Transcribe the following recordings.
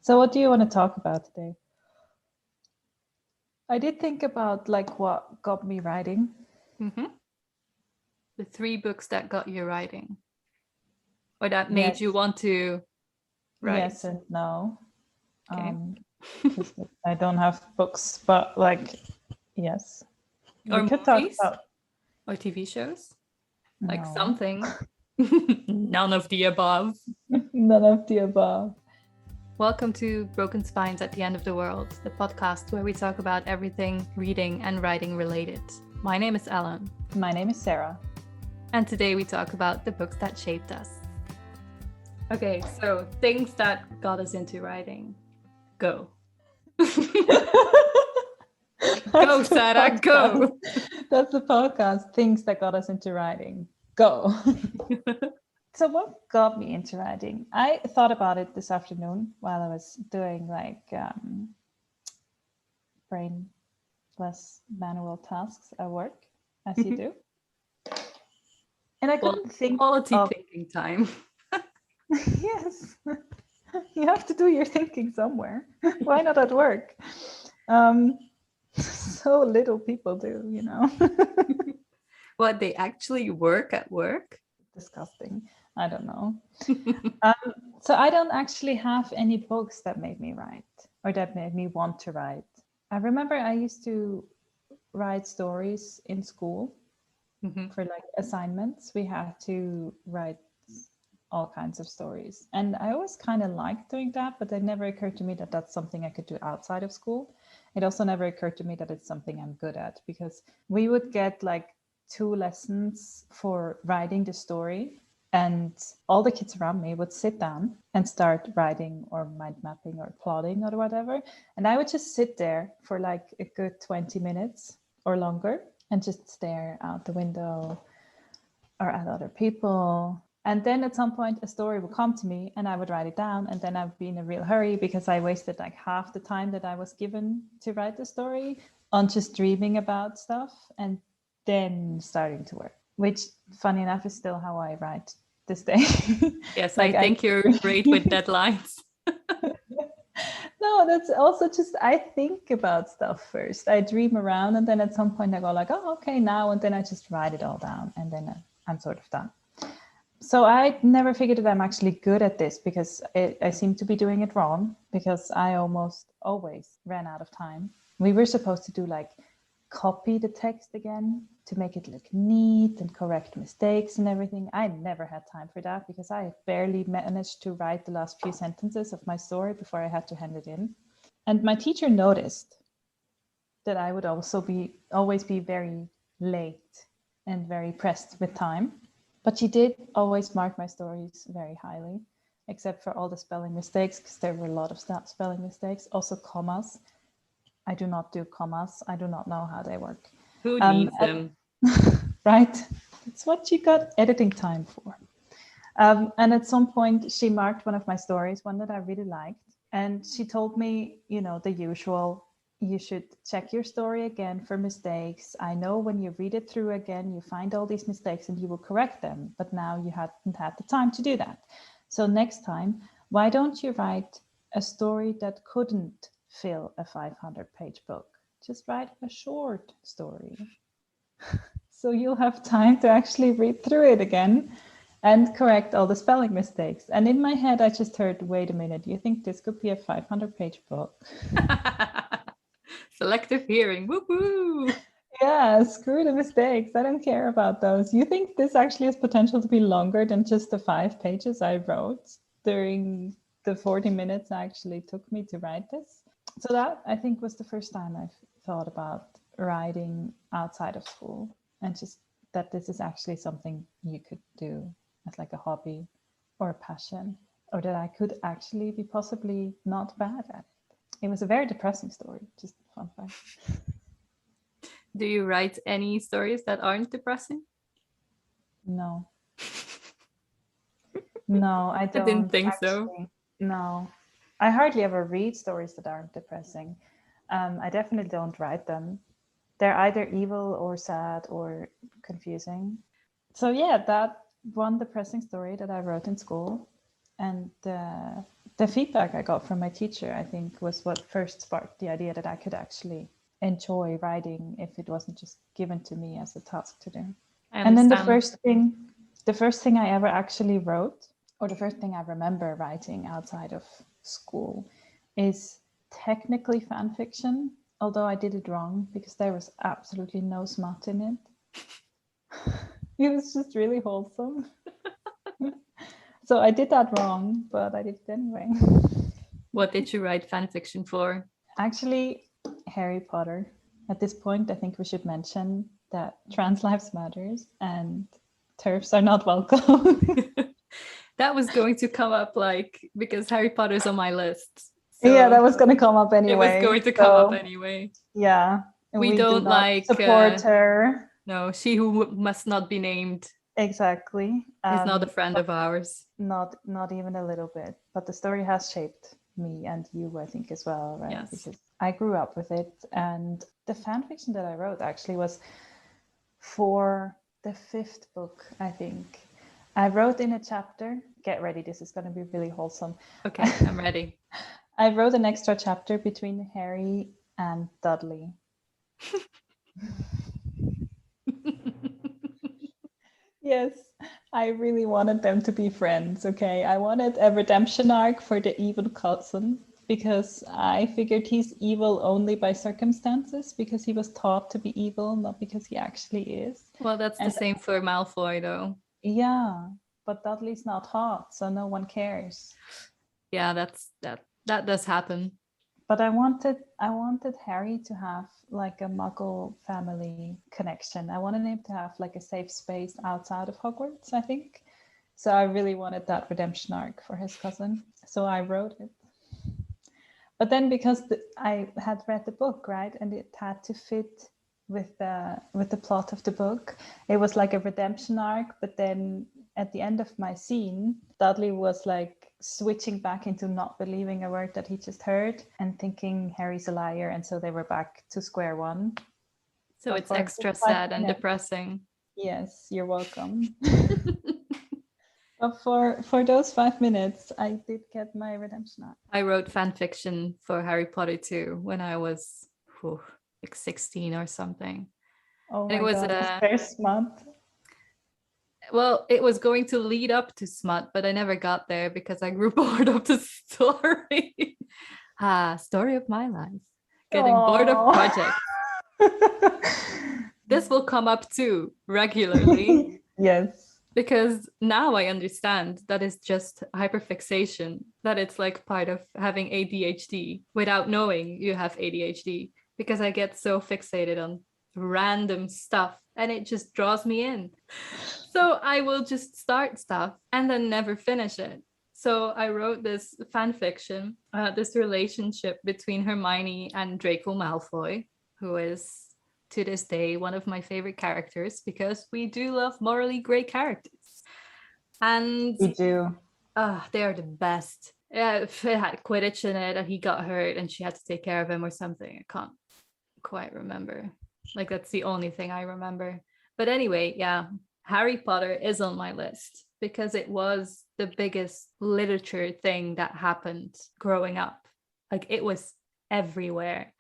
So what do you want to talk about today? I did think about like what got me writing. Mm-hmm. The 3 books that got you writing, or that made you want to write. Yes and no. Okay. Because I don't have books, but like, yes. Or We could talk movies about or TV shows, like no. something. None of the above. None of the above. Welcome to Broken Spines at the End of the World, the podcast where we talk about everything reading and writing related. My name is Ellen. My name is Sarah. And today we talk about the books that shaped us. Okay, so things that got us into writing. Go. Go, Sarah, go. That's the podcast, things that got us into writing. Go. So what got me into writing? I thought about it this afternoon while I was doing like brainless manual tasks at work, as you do. And I couldn't think quality thinking time. Yes. You have to do your thinking somewhere. Why not at work? So little people do, you know. What, they actually work at work? Disgusting. I don't know. So I don't actually have any books that made me write or that made me want to write. I remember I used to write stories in school for like assignments. We had to write all kinds of stories. And I always kind of liked doing that, but it never occurred to me that that's something I could do outside of school. It also never occurred to me that it's something I'm good at, because we would get like 2 lessons for writing the story, and all the kids around me would sit down and start writing or mind mapping or plotting or whatever. And I would just sit there for like a good 20 minutes or longer and just stare out the window or at other people. And then at some point a story would come to me and I would write it down, and then I would be in a real hurry because I wasted like half the time that I was given to write the story on just dreaming about stuff and then starting to work, which funny enough is still how I write this day. Yes, like I think you're great with deadlines. No, that's also just, I think about stuff first. I dream around and then at some point I go like, oh, okay, now, and then I just write it all down and then I'm sort of done. So I never figured that I'm actually good at this, because I seem to be doing it wrong, because I almost always ran out of time. We were supposed to do like copy the text again to make it look neat and correct mistakes and everything. I never had time for that because I barely managed to write the last few sentences of my story before I had to hand it in. And my teacher noticed that I would always be very late and very pressed with time. But she did always mark my stories very highly, except for all the spelling mistakes, because there were a lot of spelling mistakes. Also commas. I do not do commas. I do not know how they work. Who needs them? Right? It's what you got editing time for. And at some point, she marked one of my stories, one that I really liked. And she told me, you know, the usual, you should check your story again for mistakes. I know when you read it through again, you find all these mistakes and you will correct them. But now you hadn't had the time to do that. So next time, why don't you write a story that couldn't fill a 500-page book? Just write a short story. So you'll have time to actually read through it again and correct all the spelling mistakes. And in my head, I just heard, wait a minute, do you think this could be a 500-page book? Selective hearing, woo-hoo! Yeah, screw the mistakes. I don't care about those. You think this actually has potential to be longer than just the 5 pages I wrote during the 40 minutes it actually took me to write this? So that, I think, was the first time I've thought about writing outside of school, and just that this is actually something you could do as like a hobby or a passion, or that I could actually be possibly not bad at it. It was a very depressing story, just fun fact. Do you write any stories that aren't depressing? No. No, I don't. I didn't think actually. so. No. I hardly ever read stories that aren't depressing. I definitely don't write them. They're either evil or sad or confusing. So yeah, that one depressing story that I wrote in school, and the feedback I got from my teacher, I think, was what first sparked the idea that I could actually enjoy writing if it wasn't just given to me as a task to do. And then the first thing I ever actually wrote, or the first thing I remember writing outside of school, is technically fan fiction, although I did it wrong because there was absolutely no smut in it. It was just really wholesome. So I did that wrong, but I did it anyway. What did you write fan fiction for? Actually, Harry Potter. At this point, I think we should mention that trans lives matters and TERFs are not welcome. That was going to come up, like, because Harry Potter's on my list. So yeah, that was going to come up anyway. It was going to come up anyway. Yeah. We don't like support her. No, she who must not be named. Exactly. Is not a friend of ours. Not even a little bit. But the story has shaped me and you, I think, as well, right? Yes. Because I grew up with it. And the fan fiction that I wrote actually was for the 5th book, I think. I wrote in a chapter. Get ready, this is going to be really wholesome. Okay, I'm ready. I wrote an extra chapter between Harry and Dudley. Yes, I really wanted them to be friends, okay? I wanted a redemption arc for the evil cousin because I figured he's evil only by circumstances because he was taught to be evil, not because he actually is. Well, that's the same for Malfoy, though. Yeah, but Dudley's not hot, so no one cares. Yeah, that does happen. But I wanted Harry to have like a Muggle family connection. I wanted him to have like a safe space outside of Hogwarts, I think. So I really wanted that redemption arc for his cousin. So I wrote it. But then because I had read the book, right, and it had to fit with the plot of the book, it was like a redemption arc. But then at the end of my scene, Dudley was like switching back into not believing a word that he just heard and thinking Harry's a liar, and so they were back to square one. So it's extra sad and depressing. Yes, you're welcome. But for those 5 minutes, I did get my redemption arc. I wrote fan fiction for Harry Potter too when I was like 16 or something. Oh my God, it's very smart. Well, it was going to lead up to smut, but I never got there because I grew bored of the story. Story of my life. Getting bored of projects. This will come up too regularly. Yes. Because now I understand that it's just hyperfixation, that it's like part of having ADHD without knowing you have ADHD, because I get so fixated on random stuff and it just draws me in. So I will just start stuff and then never finish it. So I wrote this fan fiction, this relationship between Hermione and Draco Malfoy, who is to this day one of my favorite characters because we do love morally gray characters. And we do. They are the best. It had Quidditch in it and he got hurt and she had to take care of him or something. I can't quite remember. Like, that's the only thing I remember. But anyway, yeah, Harry Potter is on my list because it was the biggest literature thing that happened growing up. Like, it was everywhere.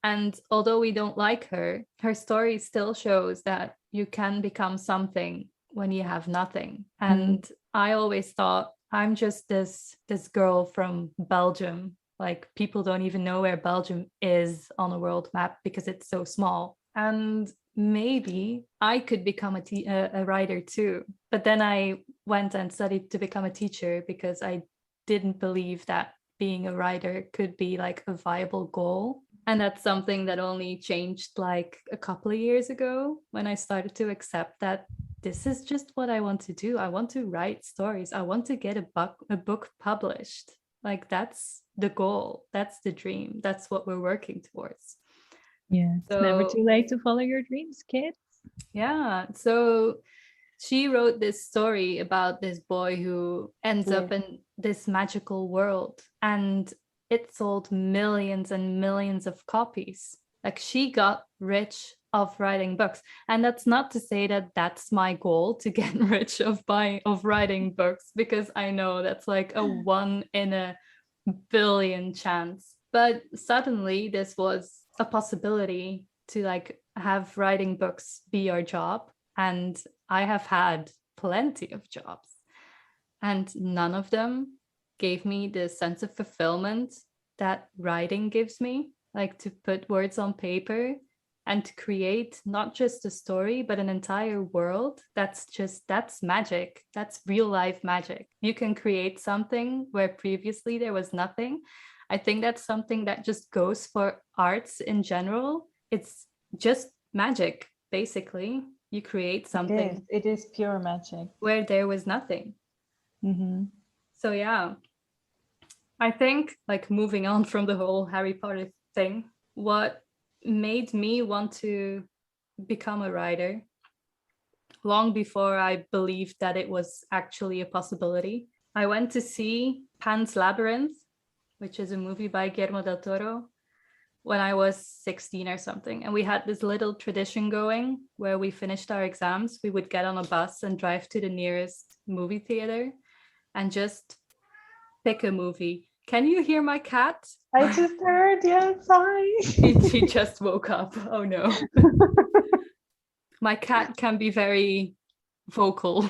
And although we don't like her story still shows that you can become something when you have nothing. And I always thought, I'm just this girl from Belgium. Like, people don't even know where Belgium is on a world map because it's so small. And maybe I could become a writer too. But then I went and studied to become a teacher because I didn't believe that being a writer could be like a viable goal. And that's something that only changed like a couple of years ago when I started to accept that this is just what I want to do. I want to write stories. I want to get a book published. Like, that's the goal. That's the dream. That's what we're working towards. Yeah, it's never too late to follow your dreams, kids. Yeah. So she wrote this story about this boy who ends up in this magical world, and it sold millions and millions of copies. Like, she got rich of writing books. And that's not to say that that's my goal, to get rich of writing books, because I know that's like a 1 in a billion chance. But suddenly this was a possibility to like have writing books be your job. And I have had plenty of jobs, and none of them gave me the sense of fulfillment that writing gives me, like to put words on paper and to create not just a story, but an entire world. That's magic. That's real life magic. You can create something where previously there was nothing. I think that's something that just goes for arts in general. It's just magic, basically. You create something It is pure magic. where there was nothing. So yeah, I think like moving on from the whole Harry Potter thing, what made me want to become a writer long before I believed that it was actually a possibility. I went to see Pan's Labyrinth, which is a movie by Guillermo del Toro, when I was 16 or something. And we had this little tradition going where we finished our exams. We would get on a bus and drive to the nearest movie theater and just pick a movie. Can you hear my cat? I just heard, yeah, sorry. She just woke up. Oh no. My cat can be very vocal.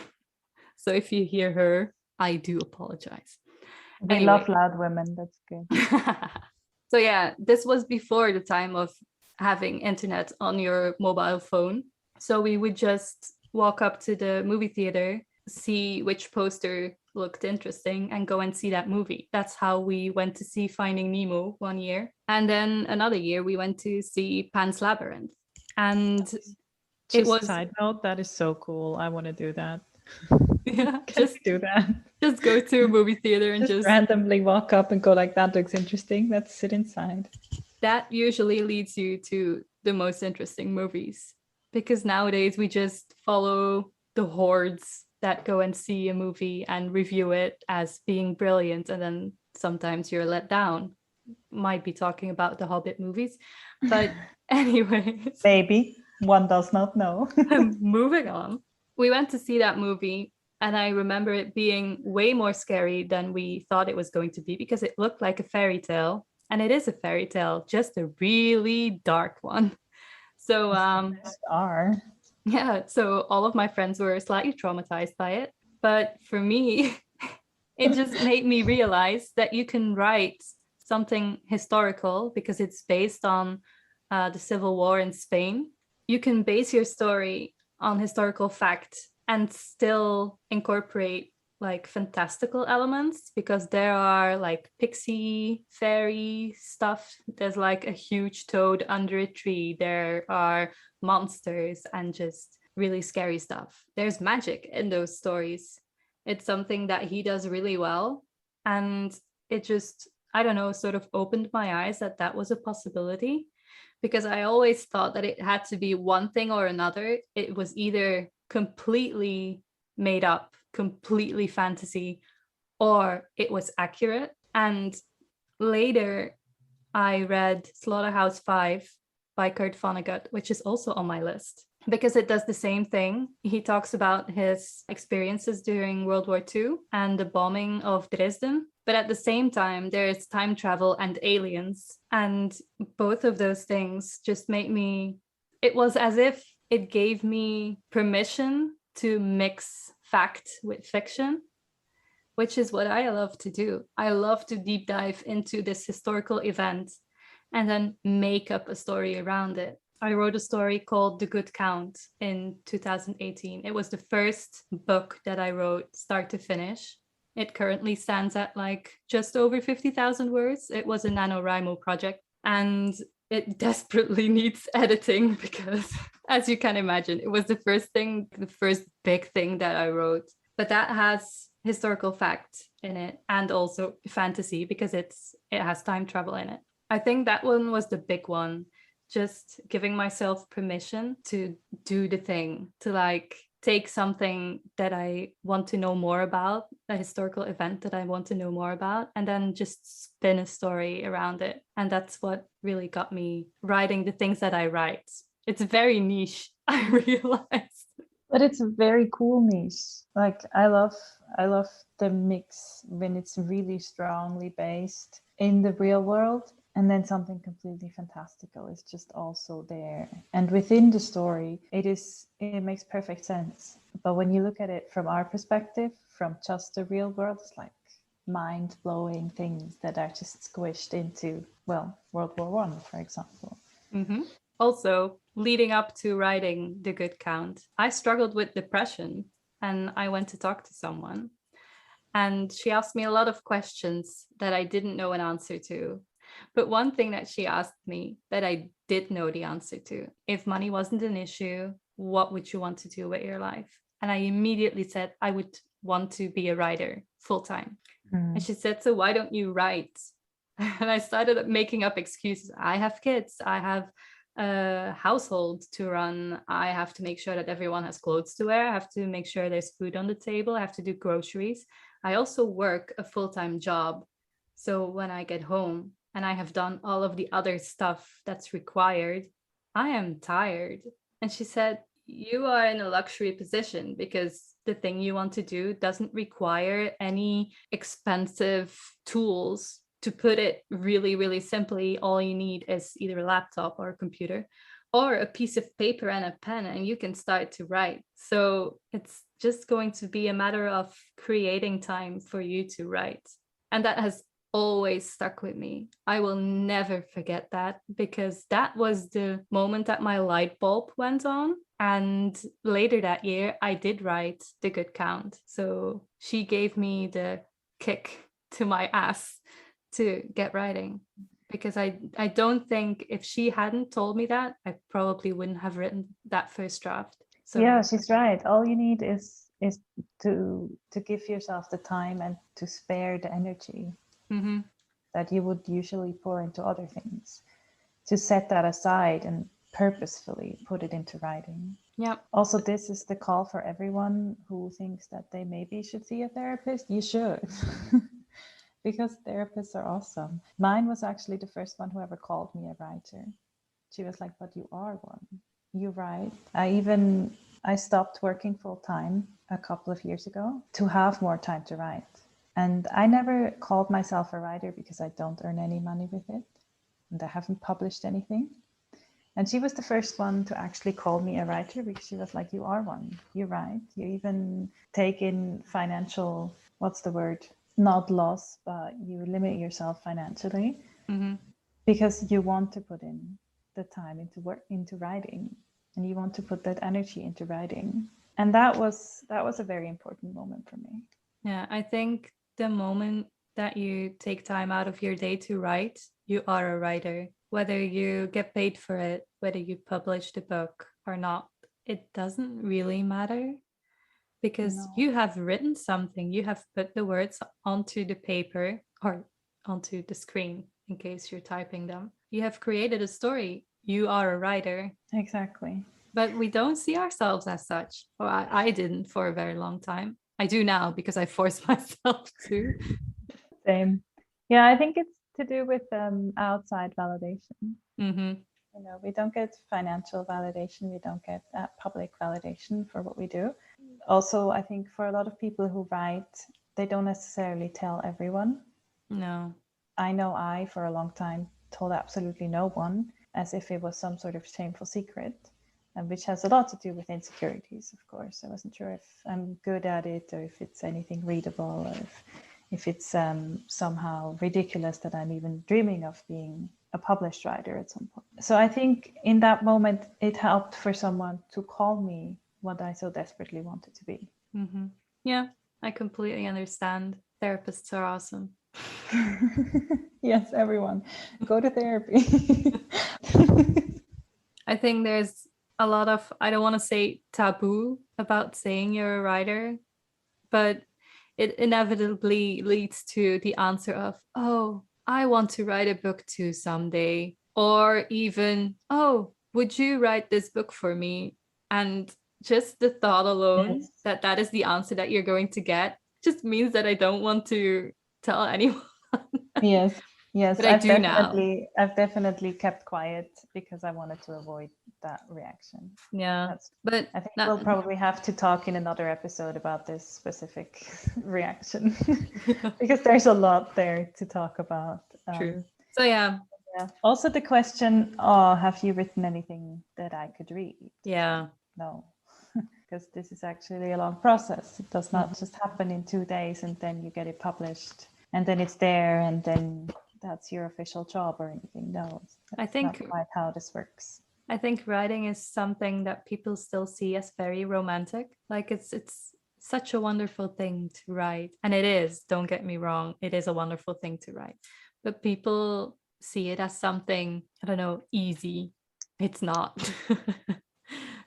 So if you hear her, I do apologize. We love loud women, that's good. So yeah, this was before the time of having internet on your mobile phone. So we would just walk up to the movie theater, see which poster looked interesting, and go and see that movie. That's how we went to see Finding Nemo one year. And then another year we went to see Pan's Labyrinth. And it was side note, that is so cool. I want to do that. Yeah, just do that. Just go to a movie theater and just randomly walk up and go like, that looks interesting. Let's sit inside. That usually leads you to the most interesting movies, because nowadays we just follow the hordes that go and see a movie and review it as being brilliant, and then sometimes you're let down. Might be talking about the Hobbit movies, but anyways. Maybe. One does not know. Moving on. We went to see that movie, and I remember it being way more scary than we thought it was going to be, because it looked like a fairy tale. And it is a fairy tale, just a really dark one. So yeah, so all of my friends were slightly traumatized by it. But for me, it just made me realize that you can write something historical because it's based on the Civil War in Spain. You can base your story on historical fact and still incorporate like fantastical elements, because there are like pixie fairy stuff. There's like a huge toad under a tree. There are monsters and just really scary stuff. There's magic in those stories. It's something that he does really well. And it just, I don't know, sort of opened my eyes that that was a possibility, because I always thought that it had to be one thing or another. It was either completely made up, completely fantasy, or it was accurate. And later I read Slaughterhouse 5 by Kurt Vonnegut, which is also on my list, because it does the same thing. He talks about his experiences during World War II and the bombing of Dresden. But at the same time, there's time travel and aliens. And both of those things just made me, it was as if it gave me permission to mix fact with fiction, which is what I love to do. I love to deep dive into this historical event and then make up a story around it. I wrote a story called The Good Count in 2018. It was the first book that I wrote start to finish. It currently stands at like just over 50,000 words. It was a NaNoWriMo project, and it desperately needs editing because, as you can imagine, it was the first big thing that I wrote. But that has historical fact in it and also fantasy because it has time travel in it. I think that one was the big one, just giving myself permission to do the thing, to like take something that I want to know more about, a historical event that I want to know more about, and then just spin a story around it. And that's what really got me writing the things that I write. It's very niche, I realized. But it's a very cool niche. Like I love the mix when it's really strongly based in the real world, and then something completely fantastical is just also there. And within the story, it makes perfect sense. But when you look at it from our perspective, from just the real world, it's like mind-blowing things that are just squished into, well, World War One, for example. Mm-hmm. Also, leading up to writing The Good Count, I struggled with depression and I went to talk to someone. And she asked me a lot of questions that I didn't know an answer to. But one thing that she asked me that I did know the answer to, if money wasn't an issue, what would you want to do with your life? And I immediately said, I would want to be a writer full time. And she said, so why don't you write? And I started making up excuses. I have kids. I have a household to run. I have to make sure that everyone has clothes to wear. I have to make sure there's food on the table. I have to do groceries. I also work a full-time job. So when I get home and I have done all of the other stuff that's required, I am tired. And she said, you are in a luxury position because the thing you want to do doesn't require any expensive tools. To put it really, really simply, all you need is either a laptop or a computer or a piece of paper and a pen, and you can start to write. So it's just going to be a matter of creating time for you to write. And that has always stuck with me. I will never forget that because that was the moment that my light bulb went on. And later that year, I did write The Good Count. So she gave me the kick to my ass to get writing, because I don't think if she hadn't told me that, I probably wouldn't have written that first draft. So Yeah, she's right. All you need is to give yourself the time and to spare the energy mm-hmm. that you would usually pour into other things. To set that aside and purposefully put it into writing. Yeah. Also, this is the call for everyone who thinks that they maybe should see a therapist. You should. Because therapists are awesome. Mine was actually the first one who ever called me a writer. She was like, but you are one. You write. I stopped working full time a couple of years ago to have more time to write. And I never called myself a writer because I don't earn any money with it. And I haven't published anything. And she was the first one to actually call me a writer because she was like, you are one. You write. You even take in financial, what's the word? Not loss, but you limit yourself financially Mm-hmm. because you want to put in the time into work, into writing, and you want to put that energy into writing. And that was a very important moment for me. Yeah, I think the moment that you take time out of your day to write, you are a writer. Whether you get paid for it, whether you publish the book or not, it doesn't really matter, because No. you have written something. You have put the words onto the paper or onto the screen in case you're typing them. You have created a story. You are a writer. Exactly. But we don't see ourselves as such. Well, I didn't for a very long time. I do now because I force myself to. Same. Yeah, I think it's to do with outside validation. Mm-hmm. You know, we don't get financial validation, we don't get public validation for what we do. Also, I think for a lot of people who write, they don't necessarily tell everyone. No. I know I, for a long time, told absolutely no one, as if it was some sort of shameful secret, and which has a lot to do with insecurities, of course. I wasn't sure if I'm good at it or if it's anything readable or if it's somehow ridiculous that I'm even dreaming of being a published writer at some point. So I think in that moment, it helped for someone to call me what I so desperately wanted to be. Mm-hmm. Yeah, I completely understand. Therapists are awesome. Yes, everyone, go to therapy. I think there's a lot of, I don't want to say taboo about saying you're a writer, but it inevitably leads to the answer of, oh, I want to write a book too someday. Or even, oh, would you write this book for me? And just the thought alone Yes. that that is the answer that you're going to get just means that I don't want to tell anyone. Yes. Yes, But I do now. I've definitely kept quiet because I wanted to avoid that reaction. Yeah. But I think we'll probably have to talk in another episode about this specific reaction because there's a lot there to talk about. True. So yeah. Also the question, oh, have you written anything that I could read? Yeah. No, because this is actually a long process. It does not just happen in 2 days and then you get it published and then it's there and then that's your official job or anything. No, that's not quite how this works. I think writing is something that people still see as very romantic. Like it's such a wonderful thing to write. And it is, don't get me wrong, it is a wonderful thing to write. But people see it as something, I don't know, easy. It's not.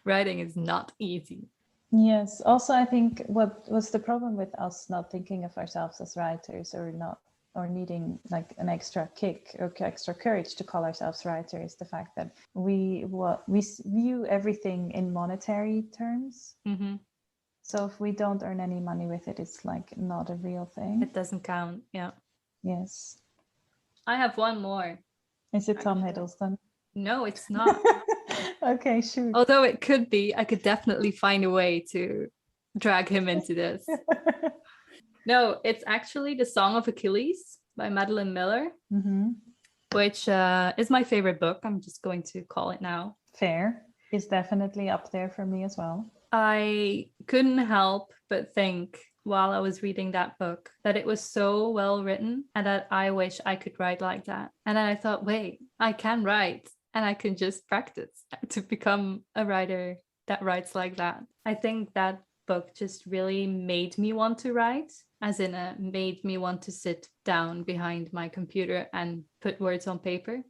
Writing is not easy. Yes. Also, I think what was the problem with us not thinking of ourselves as writers or needing like an extra kick or extra courage to call ourselves writers, the fact that we view everything in monetary terms. Mm-hmm. So if we don't earn any money with it, it's like not a real thing. It doesn't count. Yeah. Yes. I have one more. Is it Tom Hiddleston? No, it's not. Okay, shoot. Although it could be, I could definitely find a way to drag him into this. No, it's actually The Song of Achilles by Madeline Miller, which is my favorite book. I'm just going to call it now. Fair. It's definitely up there for me as well. I couldn't help but think while I was reading that book that it was so well written and that I wish I could write like that. And then I thought, wait, I can write and I can just practice to become a writer that writes like that. I think that book just really made me want to write, as in made me want to sit down behind my computer and put words on paper.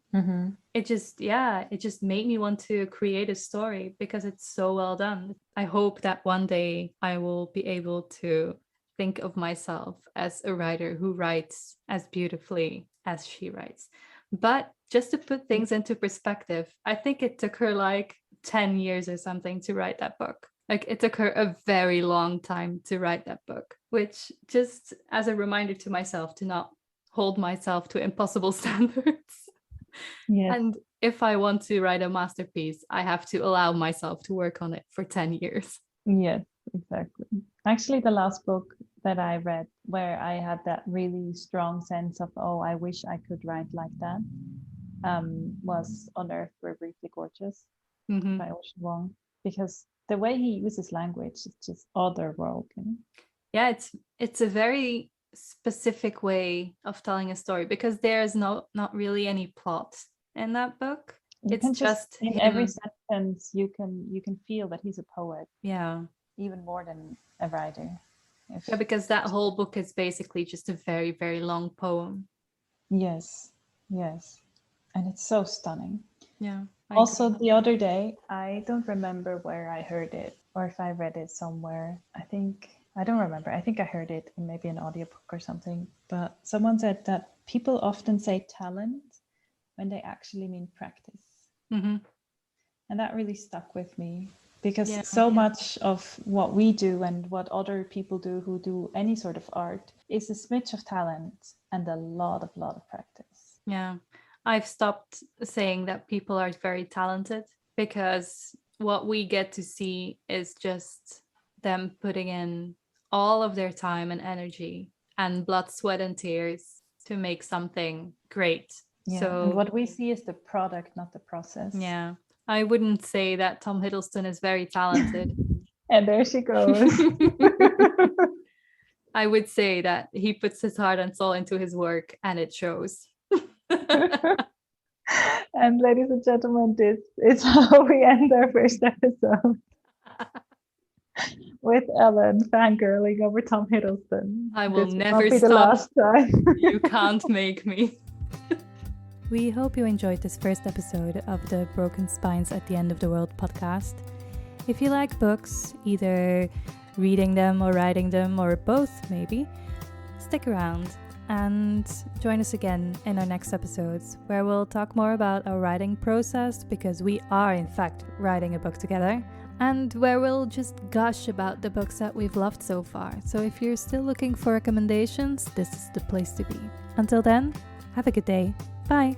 It just made me want to create a story because it's so well done. I hope that one day I will be able to think of myself as a writer who writes as beautifully as she writes. But just to put things into perspective, I think it took her like 10 years or something to write that book. Like it took her a very long time to write that book, which just as a reminder to myself to not hold myself to impossible standards. Yes. And if I want to write a masterpiece, I have to allow myself to work on it for 10 years. Yes, exactly. Actually, the last book that I read where I had that really strong sense of, oh, I wish I could write like that, was On Earth We're Briefly Gorgeous by Vuong, because the way he uses language is just otherworldly. Yeah, it's a very specific way of telling a story because there's not really any plot in that book. It's just in him. Every sentence you can feel that he's a poet. Yeah, even more than a writer. Yeah, because that whole book is basically just a very, very long poem. Yes, and it's so stunning. Yeah. Also, the other day, I don't remember where I heard it or if I read it somewhere. I don't remember. I think I heard it in maybe an audiobook or something. But someone said that people often say talent when they actually mean practice. And that really stuck with me because much of what we do and what other people do who do any sort of art is a smidge of talent and a lot of practice. Yeah. I've stopped saying that people are very talented because what we get to see is just them putting in all of their time and energy and blood, sweat, and tears to make something great. Yeah, so and what we see is the product, not the process. Yeah. I wouldn't say that Tom Hiddleston is very talented. And there she goes. I would say that he puts his heart and soul into his work and it shows. And ladies and gentlemen, this is how we end our first episode. With Ellen fangirling over Tom Hiddleston. I will never stop. The last time. You can't make me. We hope you enjoyed this first episode of the Broken Spines at the End of the World podcast. If you like books, either reading them or writing them or both maybe, stick around and join us again in our next episodes where we'll talk more about our writing process because we are in fact writing a book together, and where we'll just gush about the books that we've loved so far. So if you're still looking for recommendations, this is the place to be. Until then, Have a good day. Bye.